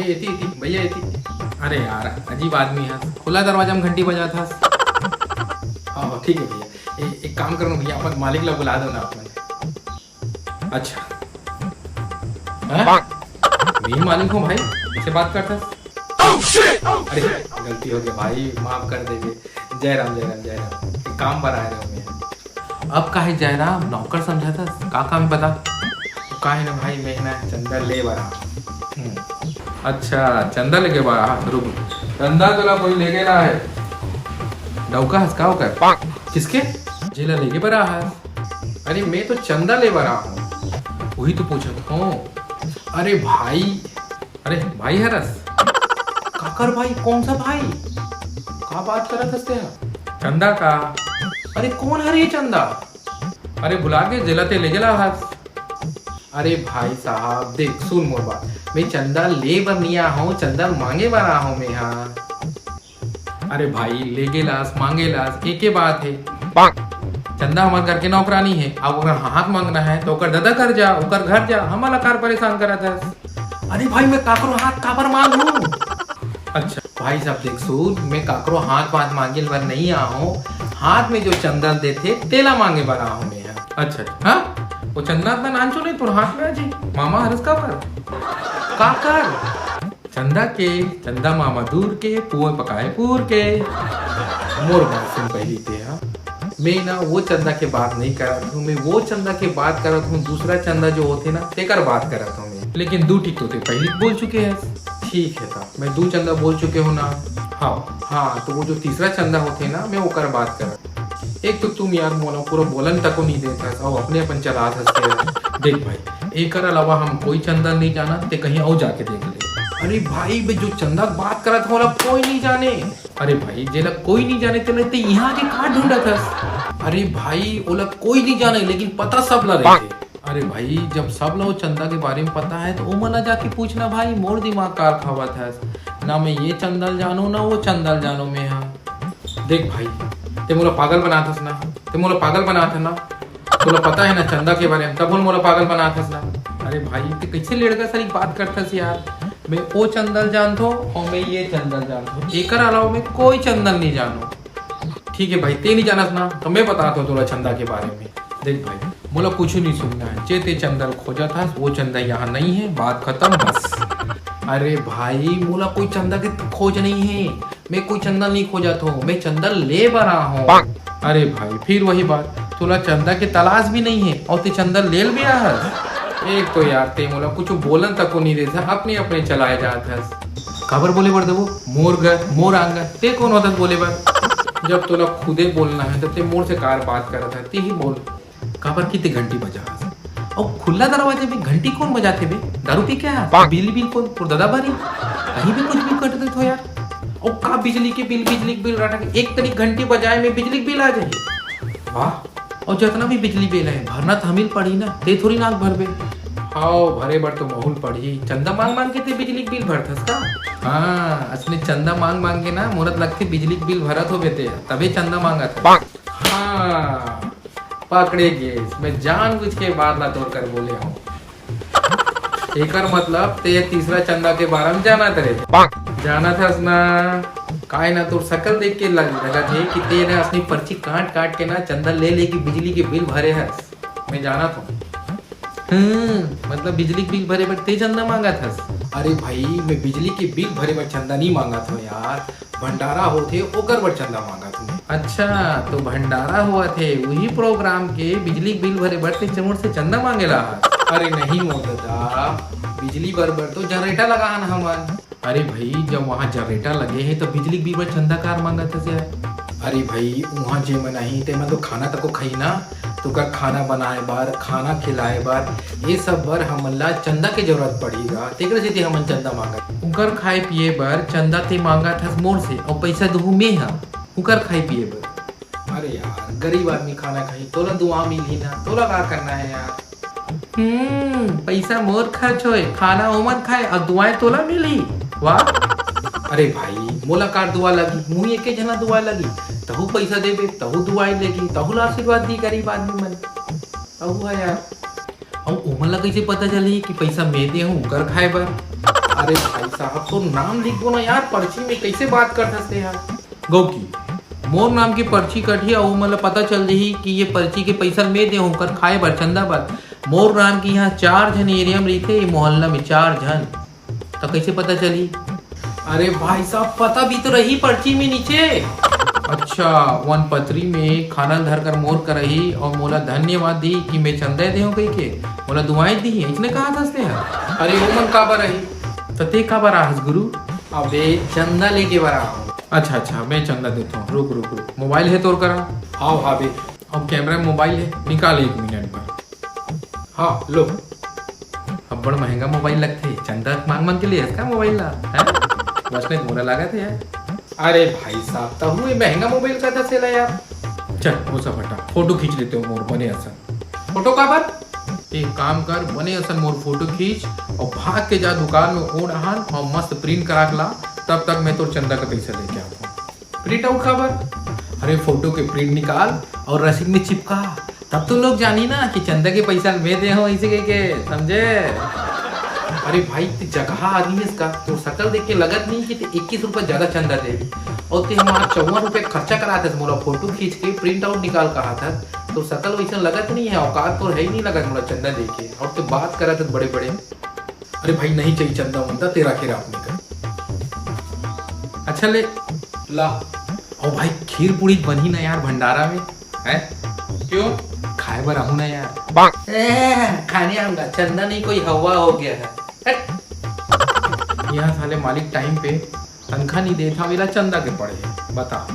येती येती भैया येती। अरे यार अजीब आदमी है, खुला दरवाजा में घंटी बजा था। हाँ ठीक है भैया, एक काम करो भैया, अपन मालिक लोग बुला दो ना अपन। अच्छा मैं मालिक हूँ भाई, इससे बात करता। अरे गलती हो गया भाई, माफ कर देंगे। जय राम जय राम जय राम, एक काम पर आए रहे हो। अब का है जयराम, नौकर समझा था का काम बता। का है ना भाई, मैं ना चंदा ले बरा। अच्छा चंदा लेके बरा, रुक। चंदा तुला कोई ले गेला है, डौका हंस का होकर किसके जेला लेके बरा है। अरे मैं तो चंदा ले बरा हूँ, वही तो पूछत हूँ। अरे भाई, अरे भाई हरस काकर भाई, कौन सा भाई, का बात करत हंसते हैं चंदा का। अरे कौन है ये चंदा, अरे बुला के जिलाते ले गला हस। अरे भाई साहब देख सुन मोर बात, मैं चंदा ले बर नहीं आ हूँ, चंदा मांगे बर आ हूँ मैं यहाँ। अरे भाई ले गेलास मांगे लास एक ही बात है। चंदा हमारे घर के नौकरानी है, अब अगर हाथ मांगना है तो ओकर दादा कर जा, ओकर घर जा, हमारा कार परेशान करा था। अरे भाई मैं काकरो हाथ काबर मांगू। अच्छा भाई साहब देख सुन, मैं काकरो हाथ वाथ मांगे बर नहीं आ हूँ, हाथ में जो चंदा देते तेला मांगे बर आ हूँ मैं यहाँ। अच्छा हाँ वो चंदा इतना नान चो नहीं तुर हाथ में अजी मामा हरस का काकर चंदा के, चंदा मामा दूर के, पुए पकाए पूर के। मोर बात सुन पहली ते हाँ, मैं ना वो चंदा के बात नहीं करत हूँ, मैं वो चंदा के बात करत हूँ, दूसरा चंदा जो होते ना तेकर बात करत हूँ मैं। लेकिन दू ठीक तो ते पहले बोल चुके हैं। ठीक है था, मैं दो चंदा बोल चुके हो ना। हाँ तो वो जो तीसरा चंदा होते ना मैं ओकर बात करत। एक तो तुम यार मोनो पूरा बोलन तक नहीं देता और अपने अपन चला हंसते। देख भाई एक अलावा हम कोई चंदा नहीं जाना, ते कहीं और जाके देख ले। अरे भाई जो चंदा बात करत हो कोई नहीं जाने। अरे भाई जेला कोई नहीं जाने तेला ते यहाँ के कहाँ ढूंढत हस। अरे भाई ओला कोई नहीं जाने लेकिन पता सब ला रहे। अरे भाई जब सब लोग चंदा के बारे में पता है तो वो मला जाके पूछना भाई, मोर दिमाग कार खावत है ना, मैं ये चंदल जानू ना वो चंदल जानू मैं। हाँ देख भाई ते मोला पागल बनाथस ना, ते मोला पागल बनाथ ना, तोला पता है ना चंदा के बारे में, तब बोल मोला पागल बनाथस ना। अरे भाई ते कैसे लड़का सर बात करथस यार, मैं वो चंदल जानतो और मैं ये चंदल जानतो, एकर अलावा मैं कोई चंदल नहीं जानू। ठीक है भाई ते नहीं जानस ना तो मैं बताता हूँ तोला चंदा के बारे में। देख भाई मोला कुछ नहीं सुनना है, जे ते चंदल खोजा था वो चंदा यहाँ नहीं है, बात खत्म बस। अरे भाई मोला कोई चंदा के खोज नहीं है, मैं कोई चंदल नहीं खोजा तो, मैं चंदल ले बरा हूँ। अरे भाई फिर वही बात, तोला चंदा के तलाश भी नहीं है और ते चंदल ले भी आ है। एक तो यार ते मोला कुछ बोलन तक को नहीं देता, अपने अपने चलाए जात है। खबर बोले बर देवो मोर घर मोर आंगन, ते कौन होता बोले बर, जब तोला खुदे बोलना है तो ते मोर से कार बात करता है, ते ही बोल खबर की ते घंटी बजा और खुला दरवाजे में घंटी कौन बजाते बे, दारू पी क्या, बिजली बिल कौन तो दादा भरी, कहीं भी कुछ भी कट देते हो यार। और का बिजली के बिल रटा के एक तरीक घंटी बजाए में बिजली बिल आ जाए। वाह, और जितना भी बिजली बिल है भरना तो हमिल पड़ी ना, ते थोड़ी नाक भर बे। हाँ भरे बर तो माहौल पड़ी, चंदा मांग मांग के ते बिजली बिल भरथस का। हाँ असली चंदा मांग मांग के ना मोरत लगते बिजली बिल भरत हो बेते, तभी चंदा मांगा था। हाँ पकड़े गए, मैं जानबूझ के बात ला तोड़ कर बोले हूँ। एकर मतलब ते तीसरा चंदा के बारे में जाना तरे, जाना था ना काय ना तो शकल देख के लगा थे कि ते ना अपनी पर्ची काट काट के ना चंदा ले लेके बिजली के बिल भरे है। मैं जाना था मतलब बिजली के बिल भरे पर ते चंदा मांगा था। अरे भाई मैं बिजली के बिल भरे पर चंदा नहीं मांगा था यार, भंडारा होते ओकर पर चंदा मांगा था। अच्छा तो भंडारा हुआ थे वही प्रोग्राम के बिजली बिल भरे बर ते चमोर से चंदा मांगेला। अरे नहीं मोदा, बिजली बरबर तो जनरेटर लगा है ना हमार। अरे भाई जब वहाँ जनरेटर लगे हैं तो बिजली बिल पर चंदा कार मांगा था यार। अरे भाई वहाँ जे में नहीं ते मैं तो खाना तक को खाई ना, तो का खाना बनाए बार खाना खिलाए बार ये सब बर हमला चंदा के जरूरत पड़ेगा, तेकर से हमन चंदा मांगा। उनकर खाए पिए बर चंदा ते मांगा था मोर से और पैसा दूँ मैं हाँ उनकर खाए पिए बर। अरे यार गरीब आदमी खाना खाई तोला दुआ मिली ना, तोला क्या करना है यार। पैसा मोर खर्च होए, खाना ओमन खाए और दुआएं तोला मिली। वाह अरे भाई मोला कार दुआ लगी, मुँह एक जना दुआ लगी, तहु पैसा देबे तहु दुआई लेगी, तहु आशीर्वाद दी गरीब आदमी मन, तहु है यार। और ओमन ला कैसे पता चली कि पैसा मैं दे हूँ कर खाए बर। अरे भाई साहब तो नाम लिख दो ना यार पर्ची में, कैसे बात कर सकते यार। गौकी मोर नाम की पर्ची कटी और मतलब पता चल रही कि ये पर्ची के पैसा में दे होकर खाए बर चंदा पर। मोर नाम की यहाँ 4 जन एरिया में रहते, ये मोहल्ला में 4 जन, तो कैसे पता चली? अरे भाई साहब पता भी तो रही पर्ची में नीचे। अच्छा वन पत्री में खाना धर कर मोर कर रही और मोला धन्यवाद दी कि मैं चंदा दे कही के मोला दुआएं दी, इसने कहा था से। अरे वो मन का रही तो ते का बरा हस गुरु? अबे चंदा लेके बरा। अच्छा मैं चंदा देता हूँ, रुक रुक रुक, मोबाइल है तोर करा? हाँ हाँ बे, अब कैमरा में मोबाइल है, निकाल 1 मिनट पर। हाँ लो, अब बड़ा महंगा मोबाइल लगते, चंदा मांग मांग के लिए इसका मोबाइल ला है, बस में मोरा लगा थे यार। अरे भाई साहब तो हुए महंगा मोबाइल का था सेला यार। चल वो सब हटा, फोटो खींच लेते हो मोर बने असन। फोटो का बात? एक काम कर, बने असन मोर फोटो खींच और भाग के जा दुकान में ओढ़ आन और मस्त प्रिंट करा के ला, तब तक मैं तो चंदा का पैसा लेके आता हूँ। प्रिंट आउट खबर? अरे फोटो के प्रिंट निकाल और रसीद में चिपका, तब तो लोग जानी ना कि चंदा के पैसा मैं दे हूँ इसे के, समझे? अरे भाई जगह आ रही है इसका, तो शकल देख के लगत नहीं कि 21 रुपए ज्यादा चंदा दे और ते हमारा 54 रुपए खर्चा करा था मोला फोटो खींच के प्रिंट आउट निकाल कहा था, तो शकल वैसा लगत नहीं है, औकात तो है ही नहीं लगत मोला चंदा देके, और तो बात करा था बड़े बड़े। अरे भाई नहीं चाहिए चंदा वंदा, तेरा खेरा आपने कर। अच्छा ले ला। और भाई खीर पूड़ी बनी ना यार भंडारा में है, क्यों खाए बर आहू ना यार। खाने आऊंगा, चंदा नहीं कोई हवा हो गया है। यहाँ साले मालिक टाइम पे तनख्वाह नहीं देता, मेरा चंदा के पड़े, बता।